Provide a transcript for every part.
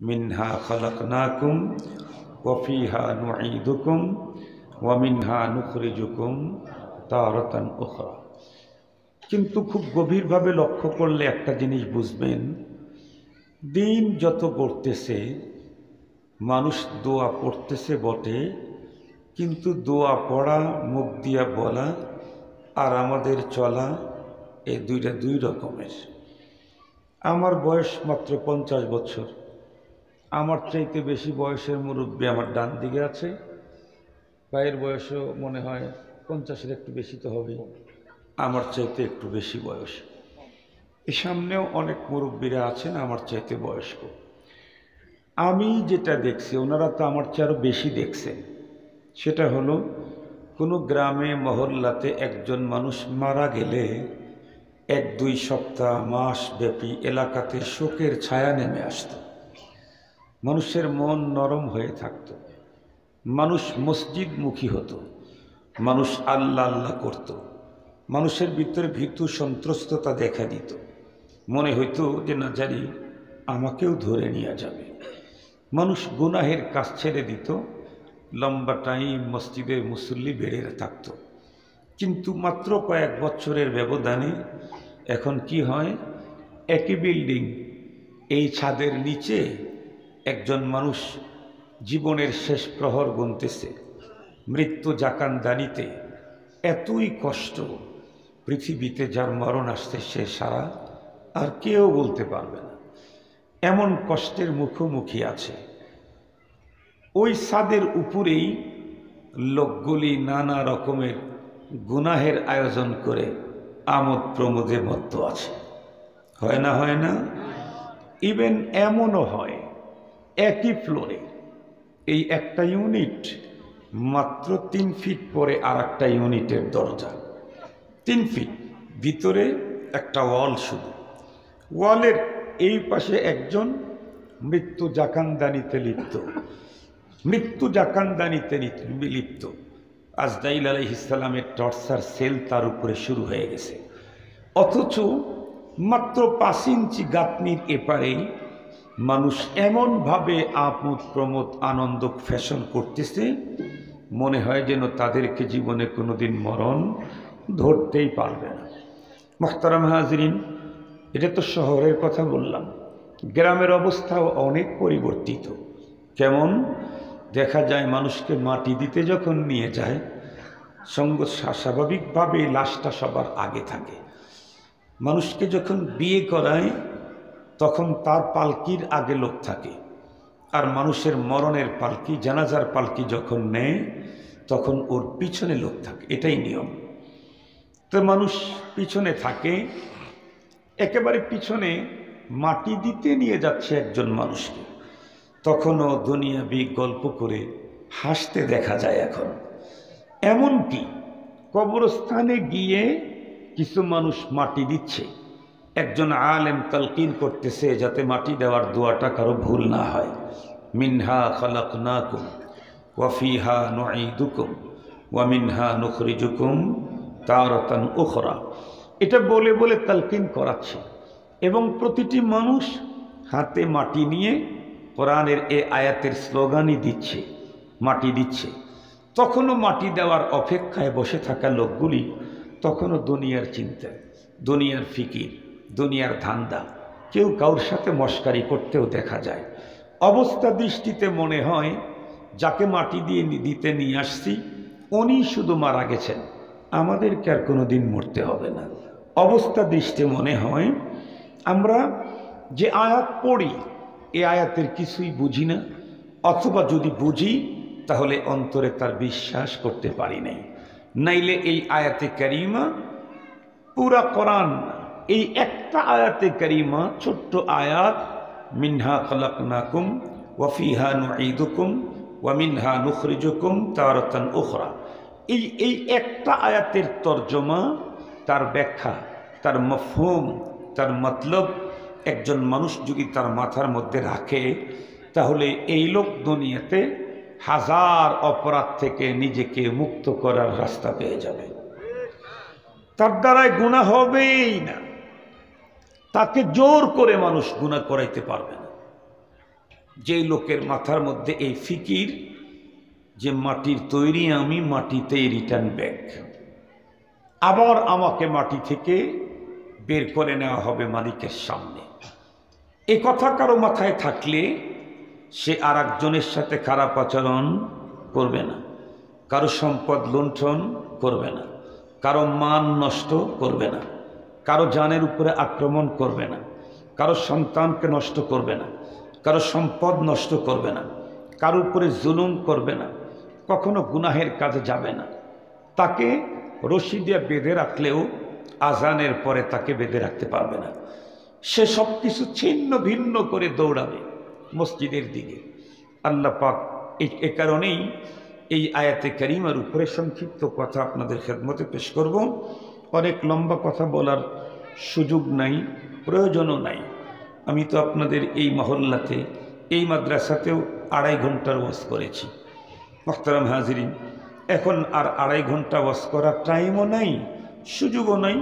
মিনহা খালাকনাকুম ওয়া ফিহা নুঈদুকুম ওয়া মিনহা নুখরিজুকুম তারাতান উখরা। কিন্তু খুব গভীরভাবে লক্ষ্য করলে একটা জিনিস বুঝবেন, দিন যত পড়তেছে মানুষ দোয়া পড়তেছে বটে, কিন্তু দোয়া পড়া, মুখ দিয়া বলা আর আমাদের চলা এই দুইটা দুই রকমের। আমার বয়স মাত্র 50 বছর। আমার চাইতে বেশি বয়সের মুরব্বী আমার ডান দিকে আছে। ভাইয়ের বয়সও মনে হয় 50-এর একটু বেশি তো হবেই, আমার চাইতে একটু বেশি বয়স। এই সামনেও অনেক মুরব্বীরা আছেন আমার চাইতে বয়স্ক। আমি যেটা দেখছি, ওনারা তো আমার চেয়ে আরও বেশি দেখছেন, সেটা হলো কোনো গ্রামে মহল্লাতে একজন মানুষ মারা গেলে 1-2 সপ্তাহ মাস ব্যাপী এলাকাতে শোকের ছায়া নেমে আসত। মানুষের মন নরম হয়ে থাকত, মানুষ মসজিদমুখী হতো, মানুষ আল্লাহ আল্লাহ করত, মানুষের ভিতরে ভীতু সন্ত্রস্ততা দেখা দিত। মনে হইতো যে না জানি আমাকেও ধরে নিয়ে যাবে। মানুষ গুনাহের কাজ ছেড়ে দিত, লম্বা টাইম মসজিদের মুসল্লি বেড়ে থাকত। কিন্তু মাত্র কয়েক বছরের ব্যবধানে এখন কি হয়, একই বিল্ডিং, এই ছাদের নিচে একজন মানুষ জীবনের শেষ প্রহর গুনতেছে, মৃত্যু জাকানদানিতে। এতই কষ্ট, পৃথিবীতে যার মরণ আসতে সে সারা আর কেউ বলতে পারবে না, এমন কষ্টের মুখোমুখি আছে। ওই ছাদের উপরেই লোকগুলি নানা রকমের গুনাহের আয়োজন করে আমোদ প্রমোদে মত্ত আছে। হয় না? হয় না? ইভেন এমনও হয় একই ফ্লোরে এই একটা ইউনিট, মাত্র 3 ফিট পরে আর একটা ইউনিটের দরজা। 3 ফিট ভিতরে একটা ওয়াল, শুধু ওয়ালের এই পাশে একজন মৃত্যু জাকানদানিতে লিপ্ত, মৃত্যু জাকানদানিতে লিপ্ত। আজরাইল আলাইহিস সালামের টর্চার সেল তার উপরে শুরু হয়ে গেছে। অথচ মাত্র 5 ইঞ্চি গাঁথনির এপারেই মানুষ এমনভাবে আমোদ প্রমোদ আনন্দ ফ্যাশন করতেছে, মনে হয় যেন তাদেরকে জীবনে কোনোদিন মরণ ধরতেই পারবে না। মুহতারাম হাজরিন, এটা তো শহরের কথা বললাম, গ্রামের অবস্থাও অনেক পরিবর্তিত। কেমন? দেখা যায় মানুষকে মাটি দিতে যখন নিয়ে যায়, স্বাভাবিকভাবে লাশটা সবার আগে থাকে। মানুষকে যখন বিয়ে করায় তখন তার পালকির আগে লোক থাকে, আর মানুষের মরণের পালকি, জানাজার পালকি যখন নেয় তখন ওর পিছনে লোক থাকে। এটাই নিয়ম। তো মানুষ পিছনে থাকে, একেবারে পিছনে মাটি দিতে নিয়ে যাচ্ছে একজন মানুষকে, তখনও দুনিয়াবি গল্প করে হাসতে দেখা যায়। এখন এমনকি কবরস্থানে গিয়ে কিছু মানুষ মাটি দিচ্ছে, একজন আলেম তালকিন করতেছে যাতে মাটি দেওয়ার দোয়াটা কারো ভুল না হয়। মিনহা খালাকনাকুম ওয়া ফিহা নুঈদুকুম ওয়া মিনহা নুখরিজুকুম তারাতান উখরা। এটা বলে বলে তালকিন করাচ্ছে, এবং প্রতিটি মানুষ হাতে মাটি নিয়ে কোরআনের এই আয়াতের স্লোগানই দিচ্ছে, মাটি দিচ্ছে। তখনও মাটি দেওয়ার অপেক্ষায় বসে থাকা লোকগুলি তখনও দুনিয়ার চিন্তা, দুনিয়ার ফিকির, দুনিয়ার ধান্দা। কেউ কারোর সাথে মশকারি করতেও দেখা যায়। অবস্থা দৃষ্টিতে মনে হয় যাকে মাটি দিয়ে দিতে নিয়ে আসছি উনি শুধু মারা গেছেন, আমাদেরকে আর কোনো দিন মরতে হবে না। অবস্থা দৃষ্টি মনে হয় আমরা যে আয়াত পড়ি এই আয়াতের কিছুই বুঝি না, অথবা যদি বুঝি তাহলে অন্তরে তার বিশ্বাস করতে পারি নাই। নাইলে এই আয়াতে কারিমা পুরা কোরআন, এই একটা আয়াতে কারিমা, ছোট্ট আয়াত, মিনহা খালাকনাকুম ওয়া ফিহা নুঈদুকুম ওয়া মিনহা নুখরিজুকুম তারাতান উখরা, এই একটা আয়াতের তর্জমা, তার ব্যাখ্যা, তার মফহুম, তার মতলব একজন মানুষ যদি তার মাথার মধ্যে রাখে, তাহলে এই লোক দুনিয়াতে হাজার অপরাধ থেকে নিজেকে মুক্ত করার রাস্তা পেয়ে যাবে। তার দ্বারাই গুনাহ হবেই না, তাকে জোর করে মানুষ গুনাহ করাইতে পারবে না। যে লোকের মাথার মধ্যে এই ফিকির যে মাটির তৈরি আমি, মাটিতেই রিটার্ন ব্যাক, আবার আমাকে মাটি থেকে বের করে নেওয়া হবে মালিকের সামনে, এ কথা কারো মাথায় থাকলে সে আর একজনের সাথে খারাপ আচরণ করবে না, কারো সম্পদ লুণ্ঠন করবে না, কারো মান নষ্ট করবে না, কারো জানের উপরে আক্রমণ করবে না, কারো সন্তানকে নষ্ট করবে না, কারো সম্পদ নষ্ট করবে না, কারো উপরে জুলুম করবে না, কখনো গুনাহের কাজে যাবে না। তাকে রশি দিয়ে বেঁধে রাখলেও আজানের পরে তাকে বেঁধে রাখতে পারবে না। সে সব কিছু ছিন্ন ভিন্ন করে দৌড়াবে মসজিদের দিকে। আল্লাহ পাক এ কারণেই এই আয়াতে কারিমার উপরে সংক্ষিপ্ত কথা আপনাদের খেদমতে পেশ করব। অনেক লম্বা কথা বলার সুযোগ নাই, প্রয়োজনও নাই। আমি তো আপনাদের এই মহল্লাতে, এই মাদ্রাসাতেও 2.5 ঘন্টার ওয়াজ করেছি। মোহতারাম হাজিরিন, এখন আর 2.5 ঘন্টা ওয়াজ করার টাইমও নাই, সুযোগও নাই,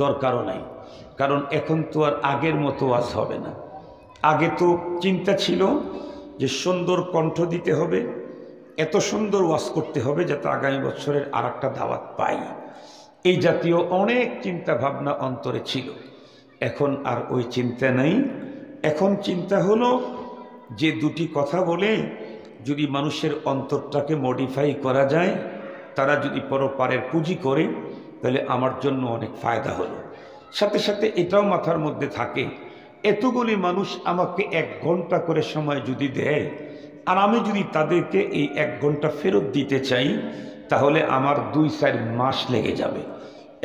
দরকারও নাই। কারণ এখন তো আর আগের মতো ওয়াজ হবে না। আগে তো চিন্তা ছিল যে সুন্দর কণ্ঠ দিতে হবে, এত সুন্দর ওয়াজ করতে হবে যাতে আগামী বছরের আর একটা দাওয়াত পাই, এই জাতীয় অনেক চিন্তা ভাবনা অন্তরে ছিল। এখন আর ওই চিন্তা নাই। এখন চিন্তা হলো যে দুটি কথা বলে যদি মানুষের অন্তরটাকে মডিফাই করা যায়, তারা যদি পরপারের পুঁজি করে, তাহলে আমার জন্য অনেক ফায়দা হলো। সাথে সাথে এটাও মাথার মধ্যে থাকে, এতগুলি মানুষ আমাকে 1 ঘন্টা করে সময় যদি দেয়, আর আমি যদি তাদেরকে এই 1 ঘন্টা ফেরত দিতে চাই, তাহলে আমার 2-4 মাস লেগে যাবে।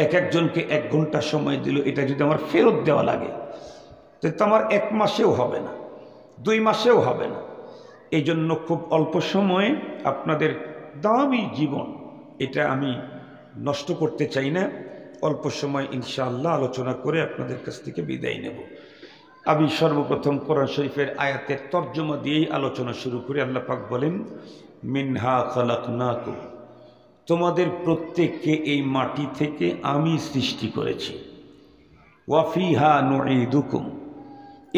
একজনকে 1 ঘন্টা সময় দিল, এটা যদি আমার ফেরত দেওয়া লাগে, তো আমার 1 মাসেও হবে না, 2 মাসেও হবে না। এই জন্য খুব অল্প সময়ে আপনাদের দামি জীবন, এটা আমি নষ্ট করতে চাই না। অল্প সময় ইনশাআল্লাহ আলোচনা করে আপনাদের কাছ থেকে বিদায় নেব। আমি সর্বপ্রথম কোরআন শরীফের আয়াতের তর্জমা দিয়েই আলোচনা শুরু করি। আল্লাহ পাক বলেন, মিনহা খালাকনাকুম, তোমাদের প্রত্যেককে এই মাটি থেকে আমি সৃষ্টি করেছি। ওয়াফিহা নুঈদুকুম,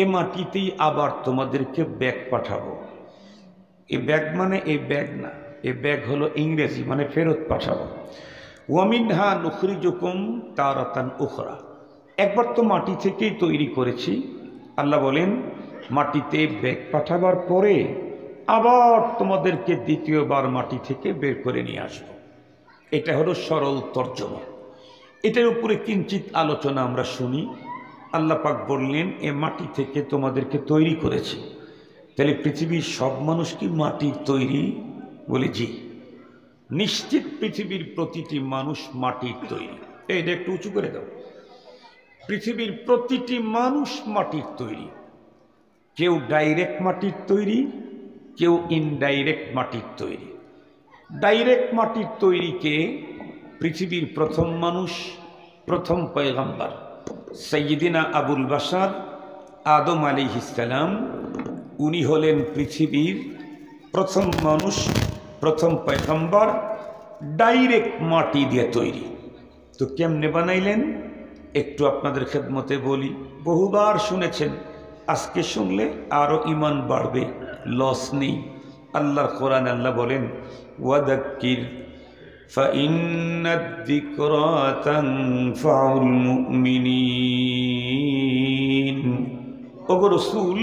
এ মাটিতেই আবার তোমাদেরকে ব্যাক পাঠাবো। এই ব্যাগ মানে এই ব্যাগ না, এই ব্যাগ হলো ইংরেজি, মানে ফেরত পাঠাবো। ওয়ামিনহা নুখরিজুকুম তারাতান উখরা, একবার তো মাটি থেকেই তৈরি করেছি। আল্লাহ বলেন, মাটিতে ব্যাগ পাঠাবার পরে আবার তোমাদেরকে দ্বিতীয়বার মাটি থেকে বের করে নিয়ে আসবো। এটা হলো সরল তর্জমা। এটার উপরে কিঞ্চিত আলোচনা আমরা শুনি। আল্লাহ পাক বললেন, এ মাটি থেকে তোমাদেরকে তৈরি করেছি। তাহলে পৃথিবীর সব মানুষ কি মাটির তৈরি? বলে জি, নিশ্চিত পৃথিবীর প্রতিটি মানুষ মাটির তৈরি। এটা একটু উঁচু করে দাও। পৃথিবীর প্রতিটি মানুষ মাটির তৈরি। কেউ ডাইরেক্ট মাটির তৈরি, কেউ ইনডাইরেক্ট মাটির তৈরি। ডাইরেক্ট মাটির তৈরিকে পৃথিবীর প্রথম মানুষ, প্রথম পয়গম্বর সাইয়্যিদিনা আবুল বাশার আদম আলাইহিস সালাম, উনি হলেন পৃথিবীর প্রথম মানুষ, প্রথম পয়গম্বর, ডাইরেক্ট মাটি দিয়ে তৈরি। তো কেমনে বানাইলেন একটু আপনাদের খেদমতে বলি। বহুবার শুনেছেন, আজকে শুনলে আরো ঈমান বাড়বে, লস নেই। আল্লাহর কোরআন আল্লাহ বলেন, ওয়াদাক্কির ফাইন্নাদ-যিকরা তানফাউল মুমিনিন। ওগো রাসূল,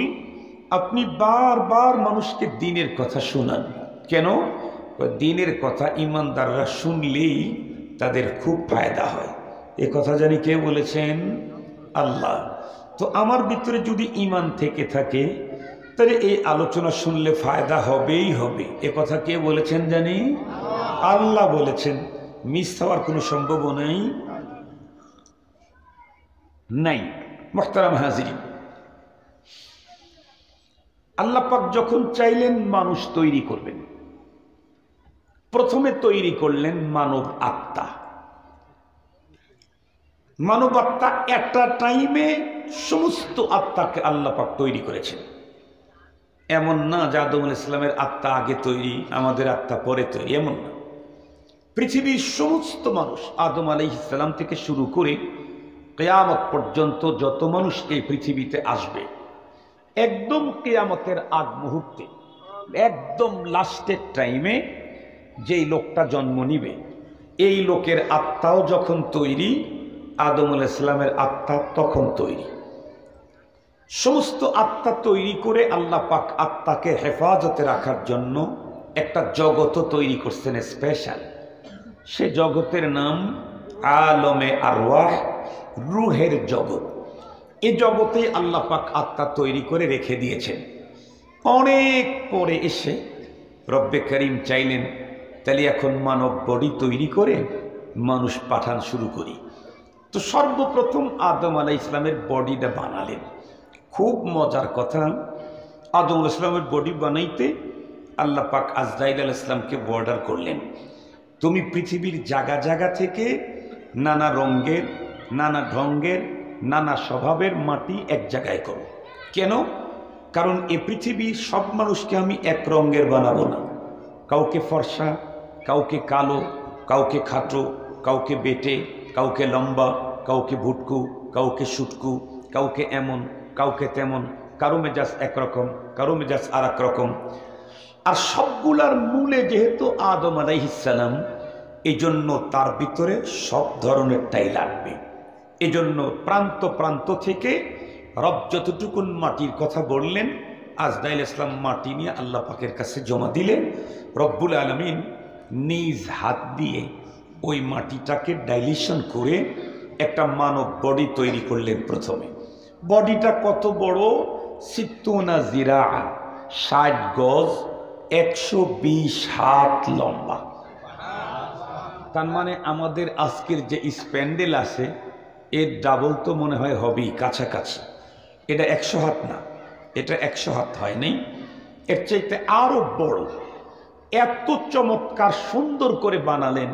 আপনি বারবার মানুষকে দ্বীনের কথা শোনান। কেন? দ্বীনের কথা ঈমানদাররা শুনলেই তাদের খুব ফায়দা হয়। এ কথা জানি কে বলেছেন? আল্লাহ। তো আমার ভিতরে যদি ঈমান থেকে থাকে, তাহলে এই আলোচনা শুনলে ফায়দা হবেই হবে। এ কথা কে বলেছেন জানি? আল্লাহ বলেছেন। মিস হওয়ার কোনো সম্ভাবনাই নাই। মুহতারাম হাজিরিন, আল্লাহ পাক যখন চাইলেন মানুষ তৈরি করবেন, প্রথমে তৈরি করলেন মানব আত্মা। মানব আত্মা একটা টাইমে সমস্ত আত্মাকে আল্লাহ পাক তৈরি করেছেন। এমন না যে আদম আলাইহিস সালামের আত্মা আগে তৈরি, আমাদের আত্মা পরে তৈরি, এমন না। পৃথিবীর সমস্ত মানুষ আদম আলাইহিস সালাম থেকে শুরু করে কিয়ামত পর্যন্ত যত মানুষ এই পৃথিবীতে আসবে, একদম কিয়ামতের আগ মুহূর্তে, একদম লাস্টের টাইমে যেই লোকটা জন্ম নিবে, এই লোকের আত্মাও যখন তৈরি, আদম আলাইহিস সালামের আত্মা তখন তৈরি। সমস্ত আত্মা তৈরি করে আল্লাহ পাক আত্মাকে হেফাজতে রাখার জন্য একটা জগৎ তৈরি করছেন স্পেশাল। সে জগতের নাম আলমে আরওয়াহ, রুহের জগৎ। এই জগতে আল্লাহ পাক আত্মা তৈরি করে রেখে দিয়েছেন। অনেক পরে এসে রব্বে করিম চাইলেন তাহলে এখন মানব বডি তৈরি করে মানুষ পাঠান শুরু করি। তো সর্বপ্রথম আদম আলাইহিস সালামের বডিটা বানালেন। খুব মজার কথা, আদম আলাইহিস সালামের বডি বানাইতে আল্লাহ পাক আজরাইল আলাইহিস সালামকে অর্ডার করলেন, তুমি পৃথিবীর জায়গা জায়গা থেকে নানা রঙের, নানা ঢঙ্গের, নানা স্বভাবের মাটি এক জায়গায় করো। কেন? কারণ এ পৃথিবীর সব মানুষকে আমি এক রঙের বানাবো না। কাউকে ফর্সা, কাউকে কালো, কাউকে খাটো, কাউকে বেটে, কাউকে লম্বা, কাউকে ভুটকু, কাউকে শুটকু, কাউকে এমন, কাউকে তেমন, কারো মেজাজ একরকম, কারো মেজাজ আর এক রকম। আর সবগুলার মূলে যেহেতু আদম আলাইহিস সালাম, এই জন্য তার ভিতরে সব ধরনেরটাই লাগবে। এজন্য প্রান্ত প্রান্ত থেকে রব যতটুকুন মাটির কথা বললেন, আজরাইল ইসলাম মাটি নিয়ে আল্লাহ পাকের কাছে জমা দিলেন। রব্বুল আলামিন নিজ হাত দিয়ে ওই মাটিটাকে ডাইলিউশন করে একটা মানব বডি তৈরি করলেন। প্রথমে বডিটা কত বড়? 60 জিরা, 60 গজ, 120 হাত লম্বা। তার মানে আমাদের আজকের যে স্প্যান্ডেল আছে এর ডাবল তো মনে হয় হবেই, কাছাকাছি। এটা 100 হাত না, এটা 100 হাত হয়নি, এর চাইতে আরো বড়। এত চমৎকার সুন্দর করে বানালেন,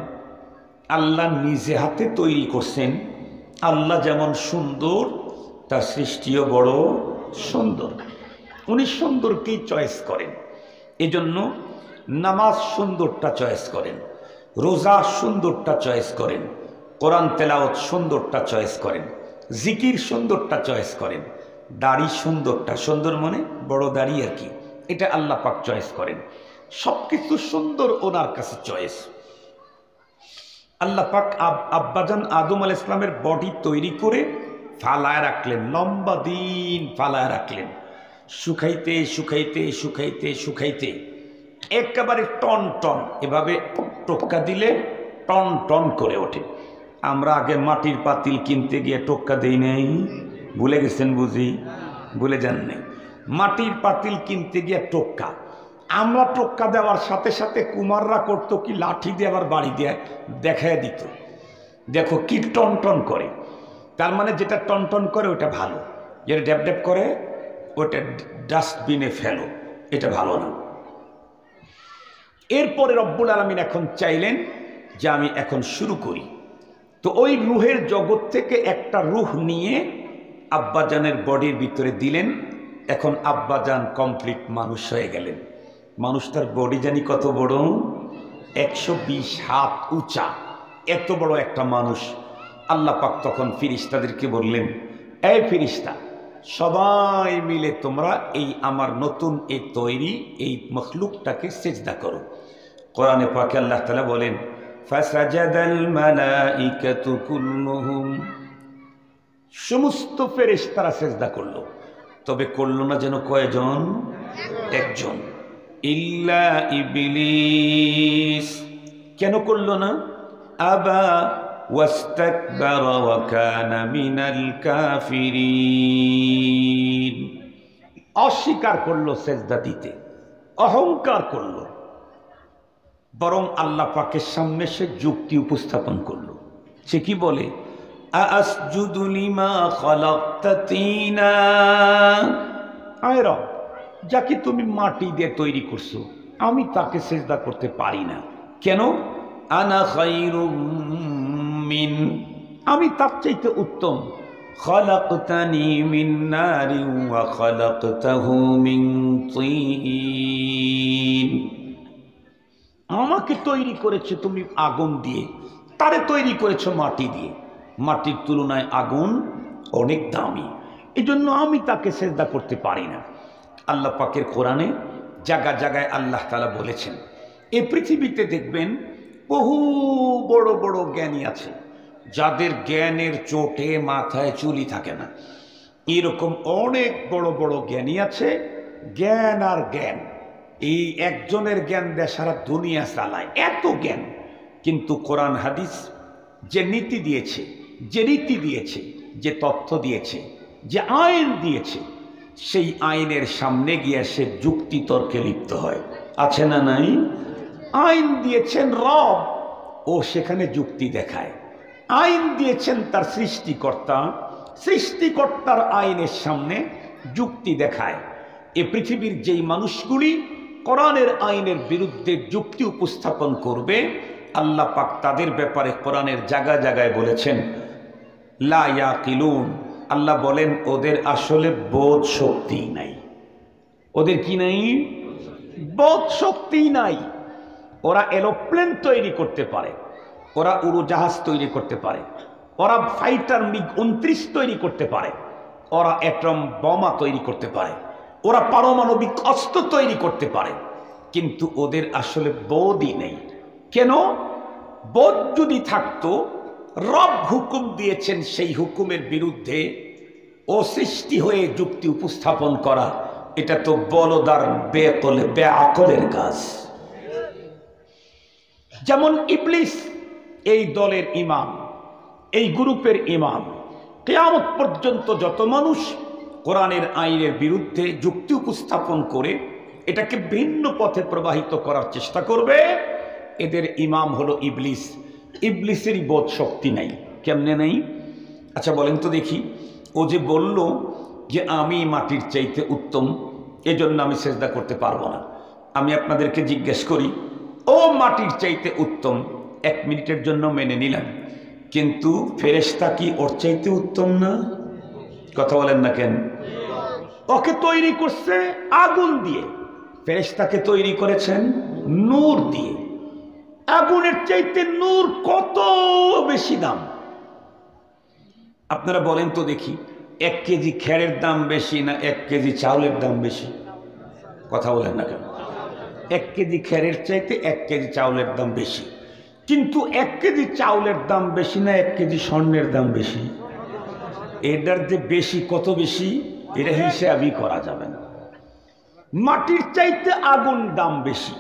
আল্লাহ নিজে হাতে তৈরি করছেন। আল্লাহ যেমন সুন্দর, তার সৃষ্টিও বড় সুন্দর। উনি সুন্দরকেই চয়েস করেন। এজন্য নামাজ সুন্দরটা চয়েস করেন, রোজা সুন্দরটা চয়েস করেন, কোরআন তেলাওয়াত সুন্দরটা চয়েস করেন, জিকির সুন্দরটা চয়েস করেন, দাড়ি সুন্দরটা, সুন্দর মানে বড় দাড়ি আর কি, এটা আল্লাহ পাক চয়েস করেন। সবকিছু সুন্দর ওনার কাছে চয়েস। আল্লাহ পাক আব্বাজান আদম আলাইহিস সালামের বডি তৈরি করে ফালায় রাখলেন, লম্বা দিন ফালায় রাখলেন। শুকাইতে শুকাইতে শুকাইতে শুকাইতে একেবারে টন টন, এভাবে টোক্কা দিলে টন টন করে ওঠে। আমরা আগে মাটির পাতিল কিনতে গিয়ে টোক্কা দেই নাই, ভুলে গেছেন বুঝি? ভুলে যান নাই? মাটির পাতিল কিনতে গিয়ে টোক্কা, আমরা টোক্কা দেওয়ার সাথে সাথে কুমাররা করতো কি, লাঠি দিয়ে আবার বাড়ি দিয়ে দেখায় দিত, দেখো কি টন টন করে। তার মানে যেটা টন টন করে ওটা ভালো, যেটা ড্যাপ ড্যাপ করে ওটা ডাস্টবিনে ফেলো, এটা ভালো না। এরপরে রব্বুল আলামিন এখন চাইলেন যে আমি এখন শুরু করি। তো ওই রুহের জগৎ থেকে একটা রুহ নিয়ে আব্বাজানের বডির ভিতরে দিলেন। এখন আব্বাজান কমপ্লিট মানুষ হয়ে গেলেন। মানুষটার বডি জানি কত বড়? 120 হাত উঁচা, এত বড় একটা মানুষ। আল্লাহ পাক তখন ফিরিস্তাদেরকে বললেন, এই ফিরিস্তা, সবাই মিলে তোমরা এই আমার নতুন এই তৈরি এই মখলুকটাকে সিজদা করো। কোরআনে পাকে আল্লাহ তাআলা বলেন, ফাসাজাদাল মালাইকাতু কুল্লুহুম, সমস্ত ফেরেশতারা সিজদা করলো। তবে করলো না যেন কয়জন? একজন, ইল্লা ইবলিস। কেন করলো না? আবা ওয়াস্তাকবারা ওয়া কানা মিনাল কাফিরিন, অস্বীকার করলো সিজদা দিতে, অহংকার করলো। বরং আল্লাহ পাকের সামনে সে যুক্তি উপস্থাপন করলো। সে কি বলে? আসজুদু লিমা খালাকতা তিনা, আয় রব, যাকে তুমি মাটি দিয়ে তৈরি করছো আমি তাকে সিজদা করতে পারি না। কেন? আনা খায়রুম মিন, আমি তার চাইতে উত্তম। খালাকতানি মিন নারিন ওয়া খালাকতাহু মিন তিন, আমাকে তৈরি করেছো তুমি আগুন দিয়ে, তারে তৈরি করেছো মাটি দিয়ে। মাটির তুলনায় আগুন অনেক দামি। এই জন্য আমি তাকে সেজদা করতে পারি না। আল্লাহ পাকের কোরআনে জায়গা জায়গায় আল্লাহ তাআলা বলেছেন, এই পৃথিবীতে দেখবেন বহু বড় বড় জ্ঞানী আছে যাদের জ্ঞানের চোটে মাথায় চুলই থাকে না। এরকম অনেক বড় বড় জ্ঞানী আছে, জ্ঞান আর জ্ঞান, এই একজনের জ্ঞান দিয়ে সারা দুনিয়া চালায়, এত জ্ঞান। কিন্তু কোরআন হাদিস যে নীতি দিয়েছে, যে রীতি দিয়েছে, যে তথ্য দিয়েছে, যে আইন দিয়েছে, সেই আইনের সামনে গিয়ে সে যুক্তি তর্কে লিপ্ত হয়। আছে না নাই? আইন দিয়েছেন রব, ও সেখানে যুক্তি দেখায়। আইন দিয়েছেন তার সৃষ্টিকর্তা, সৃষ্টিকর্তার আইনের সামনে যুক্তি দেখায়। এ পৃথিবীর যেই মানুষগুলি কোরআনের আইনের বিরুদ্ধে যুক্তি উপস্থাপন করবে, আল্লাহ পাক তাদের ব্যাপারে কোরআনের জায়গায় জায়গায় বলেছেন লা ইয়াকিলুন। আল্লাহ বলেন ওদের আসলে বোধ শক্তি নাই। ওদের কি নাই? বোধ শক্তি নাই। ওরা এরোপ্লেন তৈরি করতে পারে, ওরা উড়োজাহাজ তৈরি করতে পারে, ওরা ফাইটার মিগ 29 তৈরি করতে পারে, ওরা অ্যাটম বোমা তৈরি করতে পারে, ওরা পারমাণবিক অস্ত্র তৈরি করতে পারে, কিন্তু ওদের আসলে বোধই নেই। কেন? বোধ যদি থাকতো, রব হুকুম দিয়েছেন সেই হুকুমের বিরুদ্ধে ও সৃষ্টি হয়ে যুক্তি উপস্থাপন করা, এটা তো বলদার বেআকলের কাজ। যেমন ইবলিস এই দলের ইমাম, এই গ্রুপের ইমাম, কিয়ামত পর্যন্ত যত মানুষ কোরআনের আইনের বিরুদ্ধে যুক্তি উপস্থাপন করে এটাকে ভিন্ন পথে প্রবাহিত করার চেষ্টা করবে, এদের ইমাম হলো ইবলিস। ইবলিসেরই বোধ শক্তি নাই। কেমনে নাই? আচ্ছা বলেন তো দেখি। ও যে বলল যে আমি মাটির চাইতে উত্তম, এজন্য আমি সেজদা করতে পারবো না। আমি আপনাদেরকে জিজ্ঞেস করি, ও মাটির চাইতে উত্তম, 1 মিনিটের জন্য মেনে নিলাম, কিন্তু ফেরেশতা কি ওর চাইতে উত্তম না? কথা বলেন না কেন? ওকে তৈরি করছে আগুন দিয়ে, ফেরেশতাকে তৈরি করেছেন নূর দিয়ে। আগুনের চাইতে নূর কত বেশি দাম। আপনারা বলেন তো দেখি, 1 কেজি খেরের দাম বেশি না 1 কেজি চাউলের দাম বেশি? কথা বলেন না কেন? 1 কেজি খেরের চাইতে 1 কেজি চাউলের দাম বেশি। কিন্তু 1 কেজি চাউলের দাম বেশি না 1 কেজি স্বর্ণের দাম বেশি? এটার যে বেশি, কত বেশি, এটা হিসাবই করা যাবে না। মাটির চাইতে আগুন দাম বেশি,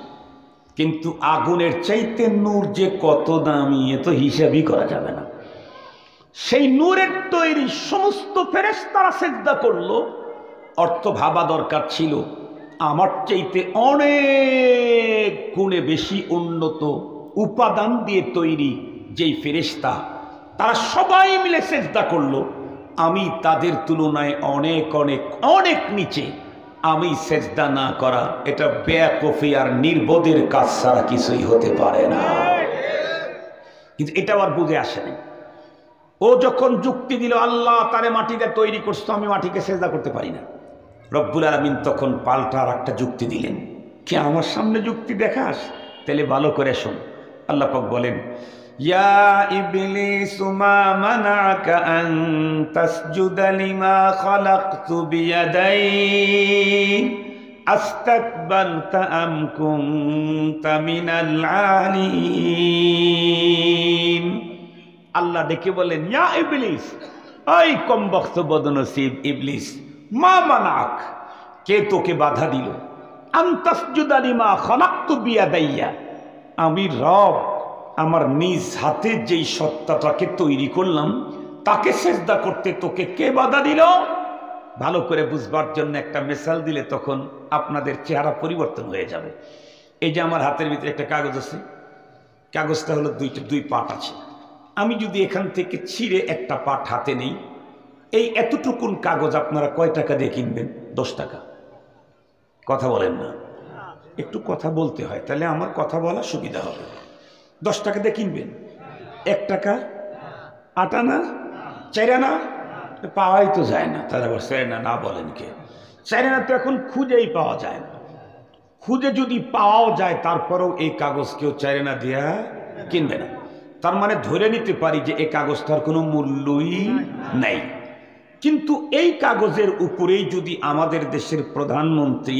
কিন্তু আগুনের চাইতে নূর যে কত দামি, এ তো হিসাবই করা যাবে না। সেই নূরের তৈরি সমস্ত ফেরেশতারা সিজদা করলো, অর্থ ভাবা দরকার ছিল আমার চাইতে অনেক গুণে বেশি উন্নত উপাদান দিয়ে তৈরি যেই ফেরেশতা, তারা সবাই মিলে সিজদা করলো, আমি তাদের তুলনায় অনেক অনেক অনেক নিচে। আমি সেজদা না করা, এটা বেয়াকুফি আর নির্বোধের কাজ ছাড়া কিছুই হতে পারে না। কিন্তু এটা আর বুঝে আসেনি। ও যখন যুক্তি দিল আল্লাহ তারে মাটিতে তৈরি করছো, আমি মাটিকে সেজদা করতে পারি না, রব্বুল আলামিন তখন পাল্টা আর একটা যুক্তি দিলেন। কি আমার সামনে যুক্তি দেখাস? তাহলে ভালো করে শোন। আল্লাহ পাক বলেন, ইয়া ইবলিস মা মানাকা আন তাসজুদা লিমা খালাকতু বিয়াদাই আস্তাকবারতা আম কুনতা মিনাল আলিন। আল্লাহ ডেকে বলেন, ইয়া ইবলিস, ওই কমবখ্ত বদনসিব ইবলিস, মা মানাক, কে তোকে বাধা দিল, আন তাসজুদা লিমা খালাকতু বিয়াদাইয়া, আমি রব আমার নিজ হাতে যেই সত্তাটাকে তৈরি করলাম তাকে সেজদা করতে তোকে কে বাধা দিল? ভালো করে বুঝবার জন্য একটা মিসাল দিলে তখন আপনাদের চেহারা পরিবর্তন হয়ে যাবে। এই যে আমার হাতের ভিতরে একটা কাগজ আছে, কাগজটা হলো দুই পাট আছে। আমি যদি এখান থেকে ছিঁড়ে একটা পাট হাতে নেই, এই এতটুকুন কাগজ আপনারা কয় টাকা দিয়ে কিনবেন? 10 টাকা। কথা বলেন না, একটু কথা বলতে হয়, তাহলে আমার কথা বলা সুবিধা হবে। 10 টাকা দিয়ে কিনবেন? 1 টাকা? 8 আনা? 4 আনা? পাওয়াই তো যায় না। তারা আবার 4 আনা না বলেন কে? 4 আনা তো এখন খুঁজেই পাওয়া যায় না। খুঁজে যদি পাওয়াও যায় তারপরেও এই কাগজ কেউ 4 আনা দিয়া কিনবে না। তার মানে ধরে নিতে পারি যে এই কাগজটার কোনো মূল্যই নেই। কিন্তু এই কাগজের উপরেই যদি আমাদের দেশের প্রধানমন্ত্রী,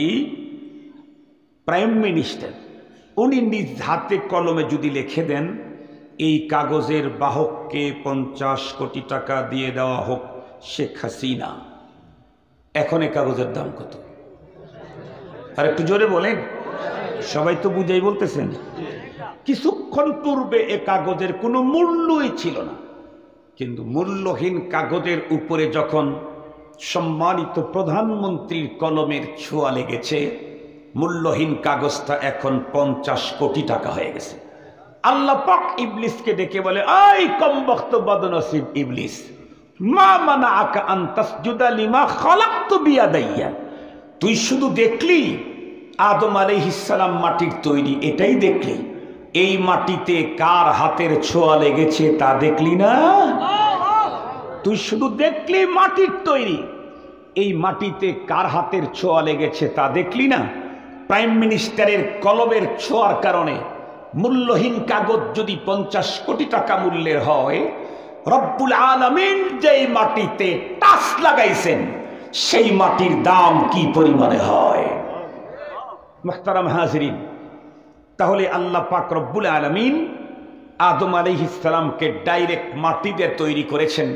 প্রাইম মিনিস্টার, উনি নিজ হাতে কলমে যদি লিখে দেন এই কাগজের বাহককে 50 কোটি টাকা দিয়ে দেওয়া হোক শেখ হাসিনা, এখন এই কাগজের দাম কত? আর একটু জোরে বলেন, সবাই তো বুঝাই বলতেছেন। কিছুক্ষণ পূর্বে এ কাগজের কোনো মূল্যই ছিল না, কিন্তু মূল্যহীন কাগজের উপরে যখন সম্মানিত প্রধানমন্ত্রীর কলমের ছোঁয়া লেগেছে, মূল্যহীন কাগজটা এখন 50 কোটি টাকা হয়ে গেছে। আল্লাহ পাক ইবলিসকে ডেকে বলে, আই কমবখ্ত বদনসিব ইবলিস, মা মানাআকা আন তাসজুদা লিমা খালাকতু বিয়াদাইয়া। তুই শুধু দেখলি আদম আলাইহিস সালাম মাটির তৈরি, এটাই দেখলি, এই মাটিতে কার হাতের ছোঁয়া লেগেছে তা দেখলি না? তুই শুধু দেখলি মাটির তৈরি, এই মাটিতে কার হাতের ছোঁয়া লেগেছে তা দেখলি না? প্রাইম মিনিস্টারের কলমের ছোঁয়ার কারণে মূল্যহীন কাগজ যদি 50 কোটি টাকা মূল্যের হয়, রব্বুল আলামিন যেই মাটিতে টাচ লাগাইছেন সেই মাটির দাম কি পরিমাণে হয়? মুহতারাম হাজিরিন, তাহলে আল্লাহ পাক রব্বুল আলামিন আদম আলাইহিস সালামকে ডাইরেক্ট মাটি দিয়ে তৈরি করেছেন,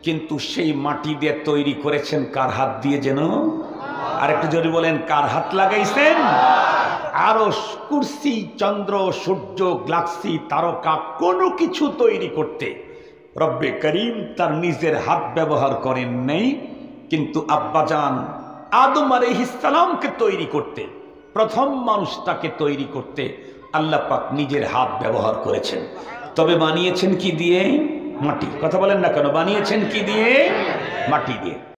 কিন্তু সেই মাটি দিয়ে তৈরি করেছেন কার হাত দিয়ে যেন? আর একটু যদি বলেন, কার হাত লাগাইছেন? আরো কুরসি, চন্দ্র, সূর্য, গ্যালাক্সি, তারকা কোনো কিছু তৈরি করতে রব্বে করিম তার নিজের হাত ব্যবহার করেন নাই, কিন্তু আব্বাজান আদম আলাইহিস সালামকে তৈরি করতে, প্রথম মানুষটাকে তৈরি করতে আল্লাহ পাক নিজের হাত ব্যবহার করেছেন। তবে বানিয়েছেন কি দিয়ে? মাটি। কথা বলেন না কেন? বানিয়েছেন কি দিয়ে? মাটি দিয়ে।